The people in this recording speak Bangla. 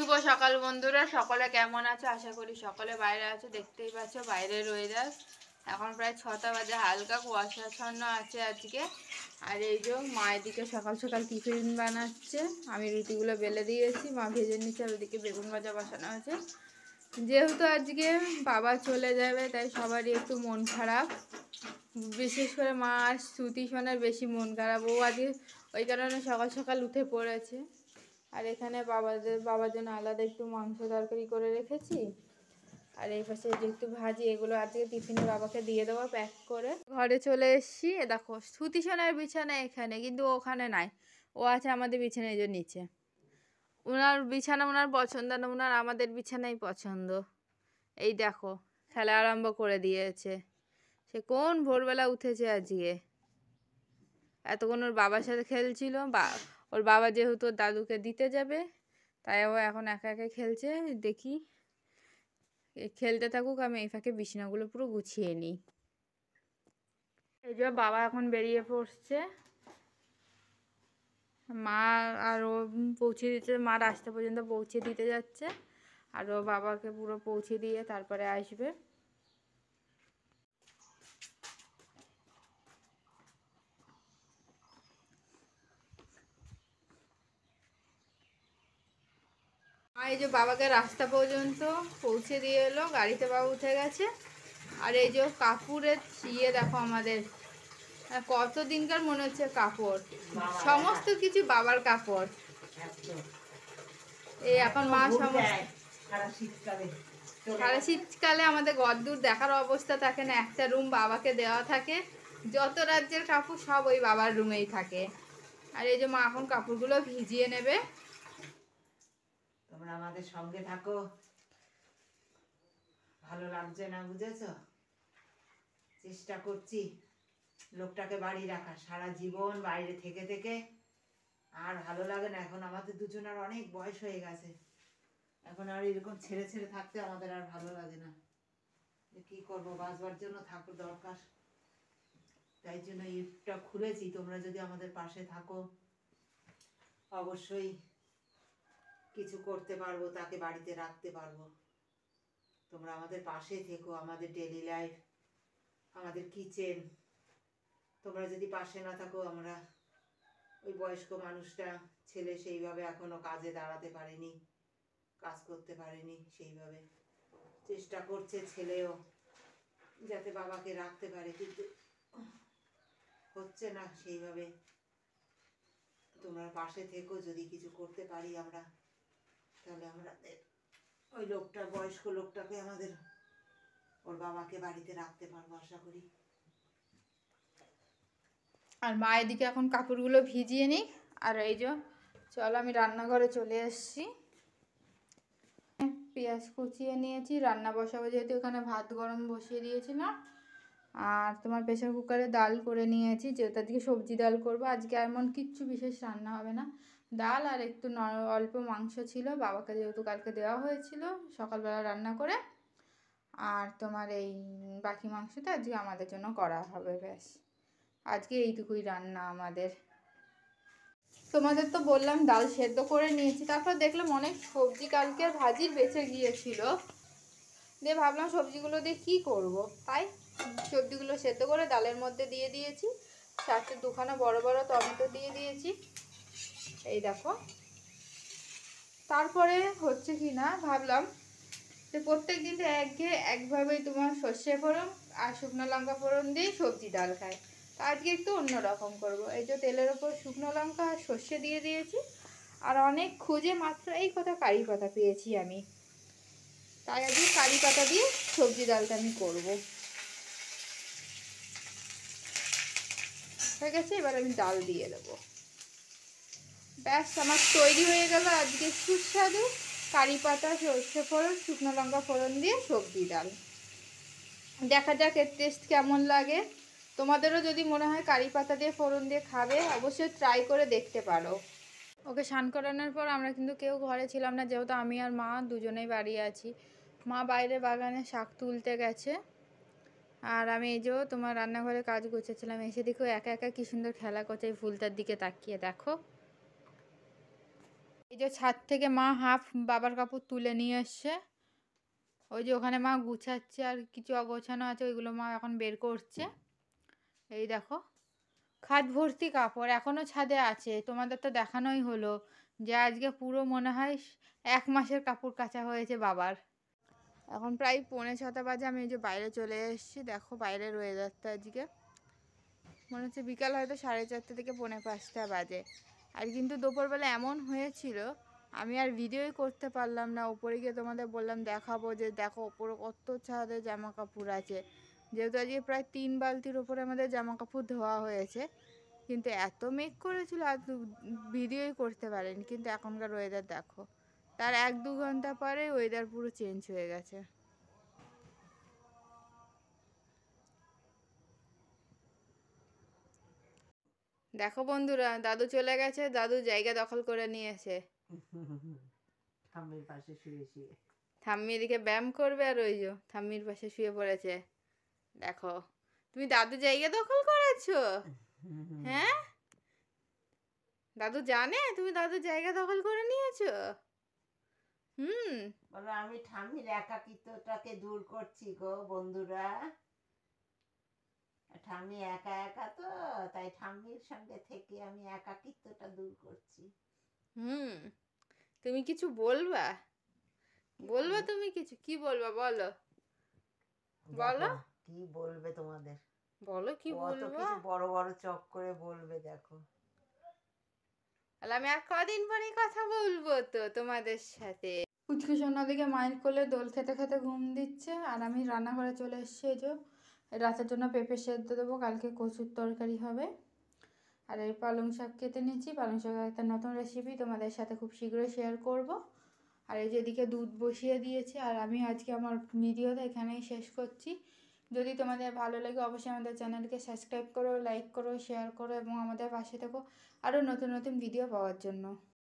শুভ সকাল বন্ধুরা, সকলে কেমন আছো? আশা করি সকলে বাইরে আছো। দেখতেই পাচ্ছ বাইরের ওয়েদার এখন প্রায় 6টা বাজে, হালকা কুয়াশাচ্ছন্ন আছে আজকে। আর এই যে মায়ের দিকে সকাল সকাল টিফিন বানাচ্ছে, আমি রুটিগুলো বেলে দিয়েছি, মা ভেজে নিচ্ছে, আর ওদিকে বেগুন ভাজা বসানো আছে। যেহেতু আজকে বাবা চলে যাবে তাই সবারই একটু মন খারাপ, বিশেষ করে মা আর শ্রুতি সোনার বেশি মন খারাপ। ও আজকে ওই কারণে সকাল সকাল উঠে পড়েছে। আর এখানে বাবার জন্য আলাদা একটু মাংস তরকারি করে রেখেছি। আর এই পাশে যে একটু ভাজি, এগুলো আজকে টিফিনে বাবাকে দিয়ে দেবো প্যাক করে। ঘরে চলে এসেছি, দেখো শ্রুতি সোনার বিছানা এখানে, কিন্তু ওখানে নাই, ও আছে আমাদের বিছানায় যে নিচে। ওনার বিছানা ওনার পছন্দ না, ওনার আমাদের বিছানাই পছন্দ। এই দেখো খেলা আরম্ভ করে দিয়েছে, সে কোন ভোরবেলা উঠেছে আজকে। এতক্ষণ ওর বাবার সাথে খেলছিল, ওর বাবা যেহেতু ওর দাদুকে দিতে যাবে তাই ও এখন একা একা খেলছে। দেখি খেলতে থাকুক, আমি এই ফাঁকে বিছানাগুলো পুরো গুছিয়ে নিই। এই যে বাবা এখন বেরিয়ে পড়ছে, মা আর ও পৌঁছে দিতে, মা রাস্তা পর্যন্ত পৌঁছে দিতে যাচ্ছে, আর ও বাবাকে পুরো পৌঁছে দিয়ে তারপরে আসবে। এই যে বাবাকে রাস্তা পর্যন্ত পৌঁছে দিয়ে এলো, গাড়িতে বাবা উঠে গেছে। আর এই যে কাপড়ের ইয়ে দেখো আমাদের, কত দিনকার মনে হচ্ছে কাপড়, সমস্ত কিছু বাবার কাপড়। এই এখন মা সারা শীতকালে আমাদের ঘরদূর দেখার অবস্থা থাকে না, একটা রুম বাবাকে দেওয়া থাকে, যত রাজ্যের কাপড় সব ওই বাবার রুমেই থাকে। আর এই যে মা এখন কাপড়গুলো ভিজিয়ে নেবে। তোমরা আমাদের সঙ্গে থাকো, ভালো লাগছে না বুঝেছ? চেষ্টা করছি লোকটাকে বাড়ি রাখার, সারা জীবন বাইরে থেকে থেকে আর ভালো লাগে না। এখন আমাদের দুজনের অনেক বয়স হয়ে গেছে, এখন আর এরকম ছেড়ে ছেড়ে থাকতে আমাদের আর ভালো লাগে না। কি করবো, বাঁচবার জন্য থাকো দরকার, তাই জন্য ইউটিউবটা খুলেছি। তোমরা যদি আমাদের পাশে থাকো অবশ্যই কিছু করতে পারবো, তাকে বাড়িতে রাখতে পারবো। তোমরা আমাদের পাশে থেকো, আমাদের ডেইলি লাইফ, আমাদের কিচেন। তোমরা যদি পাশে না থাকো, আমরা ওই বয়স্ক মানুষটা, ছেলে সেইভাবে এখনো কাজে দাঁড়াতে পারেনি, কাজ করতে পারেনি, সেইভাবে চেষ্টা করছে ছেলেও যাতে বাবাকে রাখতে পারে, কিন্তু হচ্ছে না সেইভাবে। তোমরা পাশে থেকো, যদি কিছু করতে পারি আমরা, তাহলে আমাদের ওই লোকটা, বয়স্ক লোকটাকে, আমাদের ওর বাবাকে বাড়িতে রাখতে পারবো আশা করি। আর মায়ের দিকে এখন কাপড়গুলো ভিজিয়ে নিই। আর এই যে চলো আমি রান্নাঘরে চলে এসেছি, পেঁয়াজ কুচিয়ে নিয়েছি, রান্না বসাবো, যেহেতু এখানে ভাত গরম বসিয়ে দিয়েছিলাম। আর তোমার প্রেশার কুকারে ডাল করে নিয়েছি, যেহেতু আজকে সবজি ডাল করবো, আজকে এমন কিচ্ছু বিশেষ রান্না হবে না, ডাল আর একটু অল্প মাংস ছিল, বাবাকে যেহেতু কালকে দেওয়া হয়েছিল সকালবেলা রান্না করে। আর তোমার এই বাকি মাংসটা আজকে আমাদের জন্য করা হবে, ব্যাস আজকে এইটুকুই রান্না আমাদের। তোমাদের তো বললাম ডাল সেদ্ধ করে নিয়েছি, তারপর দেখলাম অনেক সবজি কালকে ভাজির বেঁচে গিয়েছিল, দিয়ে ভাবলাম সবজিগুলো দিয়ে কী করব, তাই সবজিগুলো সেদ্ধ করে ডালের মধ্যে দিয়ে দিয়েছি, সাথে দুখানা বড় বড় টমেটো দিয়ে দিয়েছি। এই দেখো, তারপরে হচ্ছে কি না ভাবলাম যে প্রত্যেক দিন তো একভাবেই তোমার সর্ষে ফোড়ন আর শুকনো লঙ্কা ফোড়ন দিয়েই সবজি ডাল খায়, তা আজকে একটু অন্যরকম করব। এই যে তেলের ওপর শুকনো লঙ্কা আর সর্ষে দিয়ে দিয়েছি, আর অনেক খুঁজে মাত্র এই কথা কারি পাতা পেয়েছি আমি, তাই আজকে কারি পাতা দিয়ে সবজি ডালটা আমি করবো। হয়ে গেছে, এবার আমি ডাল দিয়ে দেবো, ব্যাস আমার তৈরি হয়ে গেল আজকে সুস্বাদু কারি পাতা সর্ষে ফোড়ন শুকনো লঙ্কা ফোড়ন দিয়ে সবজি ডাল। দেখা যাক এর টেস্ট কেমন লাগে। তোমাদেরও যদি মনে হয় কারি পাতা দিয়ে ফোড়ন দিয়ে খাবে, অবশ্যই ট্রাই করে দেখতে পারো। ওকে স্নান করানোর পর আমরা কিন্তু কেউ ঘরে ছিলাম না, যেহেতু আমি আর মা দুজনেই বাড়ি আছি। মা বাইরে বাগানে শাক তুলতে গেছে, আর আমি এই যে তোমার রান্নাঘরে কাজ করছিলাম, এসে দেখো একা একা কি সুন্দর খেলা করছে এই ফুলটার দিকে তাকিয়ে, দেখো। এই যে ছাদ থেকে মা হাফ বাবার কাপড় তুলে নিয়ে এসছে, ওই যে ওখানে মা গুছাচ্ছে, আর কিছু অগোছানো আছে ওইগুলো মা এখন বের করছে। এই দেখো খাট ভর্তি কাপড় এখনো ছাদে আছে, তোমাদের তো দেখানোই হলো যে আজকে পুরো মনে হয় 1 মাসের কাপড় কাচা হয়েছে বাবার। এখন প্রায় 6:45 বাজে, আমি এই যে বাইরে চলে এসেছি, দেখো বাইরের ওয়েদারটা আজকে মনে হচ্ছে বিকাল হয়তো 4:30 থেকে 4:45 বাজে। আর কিন্তু দুপুরবেলা এমন হয়েছিল আমি আর ভিডিওই করতে পারলাম না, উপরে গিয়ে তোমাদের বললাম দেখাবো যে দেখো ওপরে কত ছাদে জামা কাপড় আছে, যেহেতু আজকে প্রায় 3 বালতির ওপরে আমাদের জামা কাপড় ধোয়া হয়েছে, কিন্তু এত মেঘ করেছিল আর ভিডিওই করতে পারিনি। কিন্তু এখনকার ওয়েদার দেখো, তার 1-2 ঘন্টা পরে ওয়েদার পুরো চেঞ্জ হয়ে গেছে। দেখো বন্ধুরা, দাদু চলে গেছে, দাদু জায়গা দখল করে নিয়েছে। ঠাম্মির পাশে শুয়ে শুয়ে। ঠাম্মি এদিকে ব্যায়াম করবে, আর ওই যে ঠাম্মির পাশে শুয়ে পড়েছে। দেখো তুমি দাদু জায়গা দখল করেছো। হ্যাঁ, দাদু জানে তুমি দাদু জায়গা দখল করে নিয়েছো। বলো আমি ঠাম্মির একাকিত্বটাকে দূর করছি গো বন্ধুরা। ঠাম্মি একা একা তো, তাই ঠাম্মির সঙ্গে থেকে আমি একাকিত্বটা দূর করছি। তুমি কিছু বলবা? বলবা তুমি কিছু, কি বলবা বলো? বলো কি বলবে তোমাদের, বলো কি কত বলবো। কিছু বড় বড় চক করে বলবে দেখো। তাহলে আমি আর কদিন পরে কথা বলবো তো তোমাদের সাথে। পুচকু সোনা দিকে মায়ের কোলে দোল খেতে খেতে ঘুম দিচ্ছে, আর আমি রান্নাঘরে চলে এসেছি। এই যে রাতের জন্য পেঁপে সেদ্ধ দেবো, কালকে কচুর তরকারি হবে। আর এই পালং শাক কেটে নিচ্ছি, পালং শাকের একটা নতুন রেসিপি তোমাদের সাথে খুব শীঘ্রই শেয়ার করব। আর এই যেদিকে দুধ বসিয়ে দিয়েছি, আর আমি আজকে আমার ভিডিওটা এখানেই শেষ করছি। যদি তোমাদের ভালো লাগে অবশ্যই আমাদের চ্যানেলকে সাবস্ক্রাইব করো, লাইক করো, শেয়ার করো এবং আমাদের পাশে থেকো আরও নতুন নতুন ভিডিও পাওয়ার জন্য।